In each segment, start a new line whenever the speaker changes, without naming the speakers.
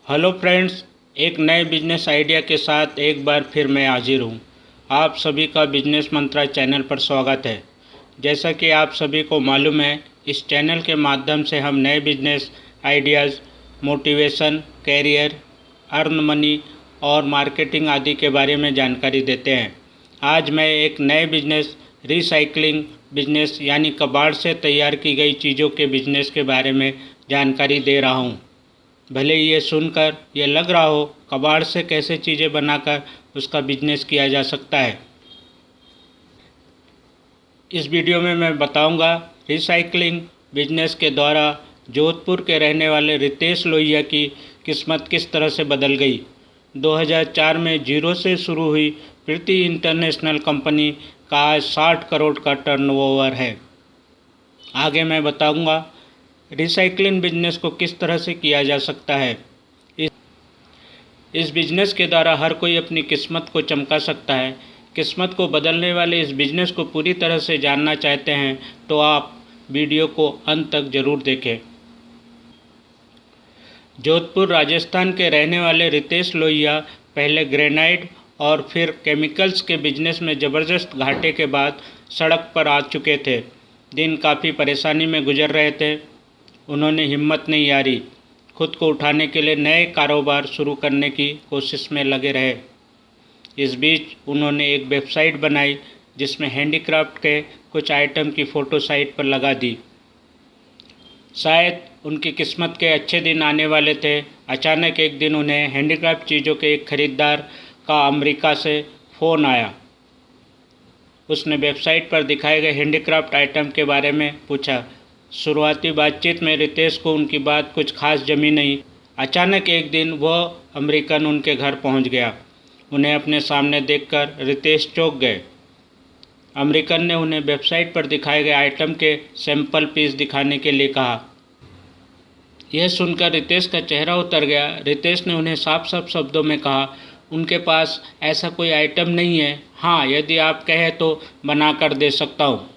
Hello friends, एक नए business idea के साथ एक बार फिर मैं हाजिर हूँ। आप सभी का बिजनेस मंत्रा चैनल पर स्वागत है। जैसा कि आप सभी को मालूम है, इस चैनल के माध्यम से हम नए business ideas, motivation, career, earn money और मार्केटिंग आदि के बारे में जानकारी देते हैं। आज मैं एक नए बिजनेस रिसाइकलिंग बिजनेस यानी कबाड़ से तैयार की गई चीज़ों के बिजनेस के बारे में जानकारी दे रहा हूँ। भले ये सुनकर ये लग रहा हो कबाड़ से कैसे चीज़ें बनाकर उसका बिजनेस किया जा सकता है। इस वीडियो में मैं बताऊंगा रिसाइकलिंग बिजनेस के द्वारा जोधपुर के रहने वाले रितेश लोहिया की किस्मत किस तरह से बदल गई। 2004 में जीरो से शुरू हुई प्रीति इंटरनेशनल कंपनी का आज 60 करोड़ का टर्नओवर है। आगे मैं बताऊंगा रिसाइकलिंग बिजनेस को किस तरह से किया जा सकता है। इस बिजनेस के द्वारा हर कोई अपनी किस्मत को चमका सकता है। किस्मत को बदलने वाले इस बिजनेस को पूरी तरह से जानना चाहते हैं तो आप वीडियो को अंत तक ज़रूर देखें। जोधपुर राजस्थान के रहने वाले रितेश लोहिया पहले ग्रेनाइट और फिर केमिकल्स के बिजनेस में ज़बरदस्त घाटे के बाद सड़क पर आ चुके थे। दिन काफ़ी परेशानी में गुजर रहे थे। उन्होंने हिम्मत नहीं हारी, खुद को उठाने के लिए नए कारोबार शुरू करने की कोशिश में लगे रहे। इस बीच उन्होंने एक वेबसाइट बनाई जिसमें हैंडीक्राफ्ट के कुछ आइटम की फ़ोटो साइट पर लगा दी। शायद उनकी किस्मत के अच्छे दिन आने वाले थे। अचानक एक दिन उन्हें हैंडीक्राफ्ट चीज़ों के एक खरीदार का अमेरिका से फ़ोन आया। उसने वेबसाइट पर दिखाए गए हैंडीक्राफ्ट आइटम के बारे में पूछा। शुरुआती बातचीत में रितेश को उनकी बात कुछ खास जमी नहीं। अचानक एक दिन वह अमेरिकन उनके घर पहुंच गया। उन्हें अपने सामने देखकर रितेश चौंक गए। अमेरिकन ने उन्हें वेबसाइट पर दिखाए गए आइटम के सैंपल पीस दिखाने के लिए कहा। यह सुनकर रितेश का चेहरा उतर गया। रितेश ने उन्हें साफ साफ शब्दों में कहा, उनके पास ऐसा कोई आइटम नहीं है। हाँ, यदि आप कहें तो बना कर दे सकता हूँ।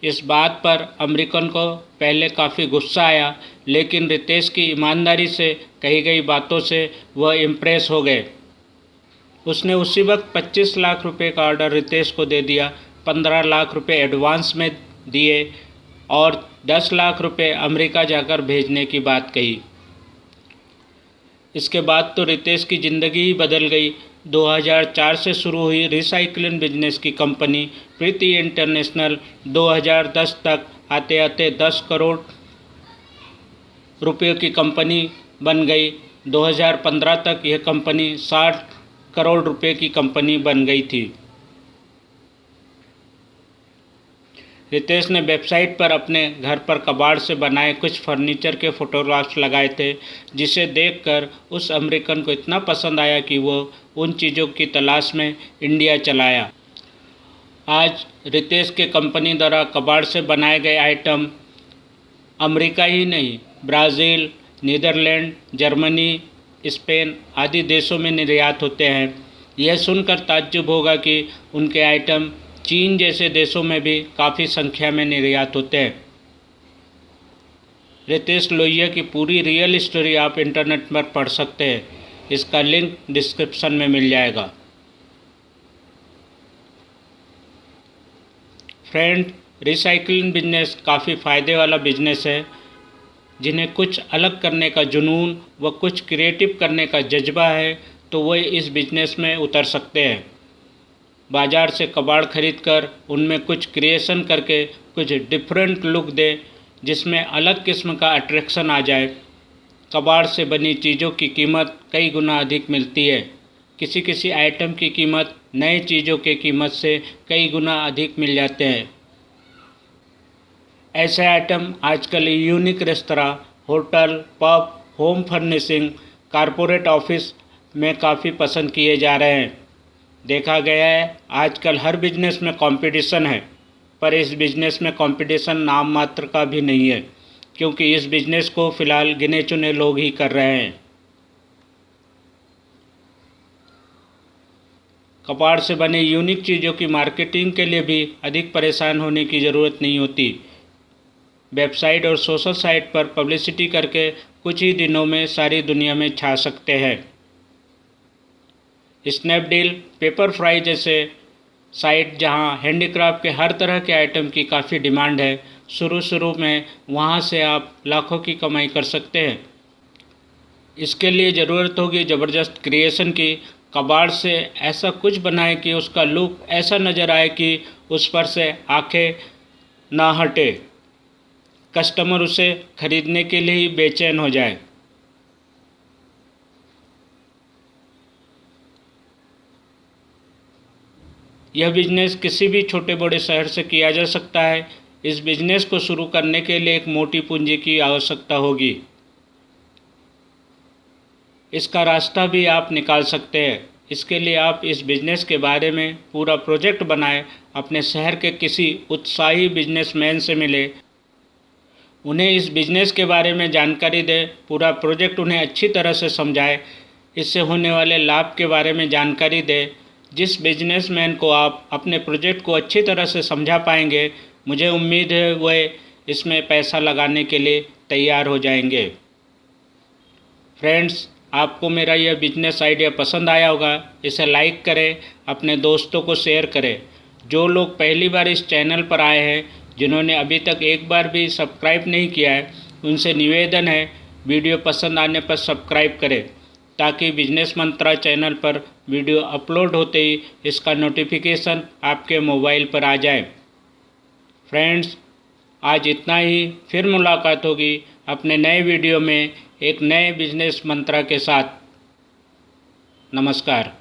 इस बात पर अमेरिकन को पहले काफ़ी गुस्सा आया, लेकिन रितेश की ईमानदारी से कही गई बातों से वह इम्प्रेस हो गए। उसने उसी वक्त 25 लाख रुपए का ऑर्डर रितेश को दे दिया। 15 लाख रुपए एडवांस में दिए और 10 लाख रुपए अमेरिका जाकर भेजने की बात कही। इसके बाद तो रितेश की ज़िंदगी ही बदल गई। 2004 से शुरू हुई रिसाइकलिंग बिजनेस की कंपनी प्रीति इंटरनेशनल 2010 तक आते आते 10 करोड़ रुपयों की कंपनी बन गई। 2015 तक यह कंपनी 60 करोड़ रुपए की कंपनी बन गई थी। रितेश ने वेबसाइट पर अपने घर पर कबाड़ से बनाए कुछ फर्नीचर के फोटोग्राफ्स लगाए थे, जिसे देखकर उस अमेरिकन को इतना पसंद आया कि वो उन चीज़ों की तलाश में इंडिया चला आया। आज रितेश के कंपनी द्वारा कबाड़ से बनाए गए आइटम अमेरिका ही नहीं, ब्राज़ील, नीदरलैंड, जर्मनी, स्पेन आदि देशों में निर्यात होते हैं। यह सुनकर ताज्जुब होगा कि उनके आइटम चीन जैसे देशों में भी काफ़ी संख्या में निर्यात होते हैं। रितेश लोहिया की पूरी रियल स्टोरी आप इंटरनेट पर पढ़ सकते हैं। इसका लिंक डिस्क्रिप्शन में मिल जाएगा। फ्रेंड, रिसाइकलिंग बिजनेस काफ़ी फ़ायदे वाला बिजनेस है। जिन्हें कुछ अलग करने का जुनून व कुछ क्रिएटिव करने का जज्बा है तो वह इस बिजनेस में उतर सकते हैं। बाज़ार से कबाड़ खरीदकर उनमें कुछ क्रिएशन करके कुछ डिफरेंट लुक दे, जिसमें अलग किस्म का अट्रैक्शन आ जाए। कबाड़ से बनी चीज़ों की कीमत कई गुना अधिक मिलती है। किसी किसी आइटम की कीमत नए चीज़ों के कीमत से कई गुना अधिक मिल जाते हैं। ऐसे आइटम आजकल unique restaurant, hotel, pub, home furnishing, corporate office में काफ़ी पसंद किए जा रहे हैं। देखा गया है आजकल हर बिजनेस में कंपटीशन है, पर इस बिजनेस में कंपटीशन नाम मात्र का भी नहीं है, क्योंकि इस बिजनेस को फ़िलहाल गिने चुने लोग ही कर रहे हैं। कबाड़ से बने यूनिक चीज़ों की मार्केटिंग के लिए भी अधिक परेशान होने की ज़रूरत नहीं होती। वेबसाइट और सोशल साइट पर पब्लिसिटी करके कुछ ही दिनों में सारी दुनिया में छा सकते हैं। स्नैपडील, पेपरफ्राई जैसे साइट जहां हैंडीक्राफ्ट के हर तरह के आइटम की काफ़ी डिमांड है, शुरू में वहां से आप लाखों की कमाई कर सकते हैं। इसके लिए ज़रूरत होगी ज़बरदस्त क्रिएशन की। कबाड़ से ऐसा कुछ बनाए कि उसका लुक ऐसा नज़र आए कि उस पर से आंखें ना हटे, कस्टमर उसे खरीदने के लिए ही बेचैन हो जाए। यह बिजनेस किसी भी छोटे बड़े शहर से किया जा सकता है। इस बिजनेस को शुरू करने के लिए एक मोटी पूंजी की आवश्यकता होगी। इसका रास्ता भी आप निकाल सकते हैं। इसके लिए आप इस बिज़नेस के बारे में पूरा प्रोजेक्ट बनाएं, अपने शहर के किसी उत्साही बिजनेसमैन से मिलें, उन्हें इस बिज़नेस के बारे में जानकारी दें, पूरा प्रोजेक्ट उन्हें अच्छी तरह से समझाएं, इससे होने वाले लाभ के बारे में जानकारी दें। जिस बिजनेसमैन को आप अपने प्रोजेक्ट को अच्छी तरह से समझा पाएंगे, मुझे उम्मीद है वह इसमें पैसा लगाने के लिए तैयार हो जाएंगे। फ्रेंड्स, आपको मेरा यह बिजनेस आइडिया पसंद आया होगा। इसे लाइक करें, अपने दोस्तों को शेयर करें। जो लोग पहली बार इस चैनल पर आए हैं, जिन्होंने अभी तक एक बार भी सब्सक्राइब नहीं किया है, उनसे निवेदन है वीडियो पसंद आने पर सब्सक्राइब करें, ताकि बिजनेस मंत्रा चैनल पर वीडियो अपलोड होते ही इसका नोटिफिकेशन आपके मोबाइल पर आ जाए। फ्रेंड्स, आज इतना ही। फिर मुलाकात होगी अपने नए वीडियो में एक नए बिजनेस मंत्रा के साथ। नमस्कार।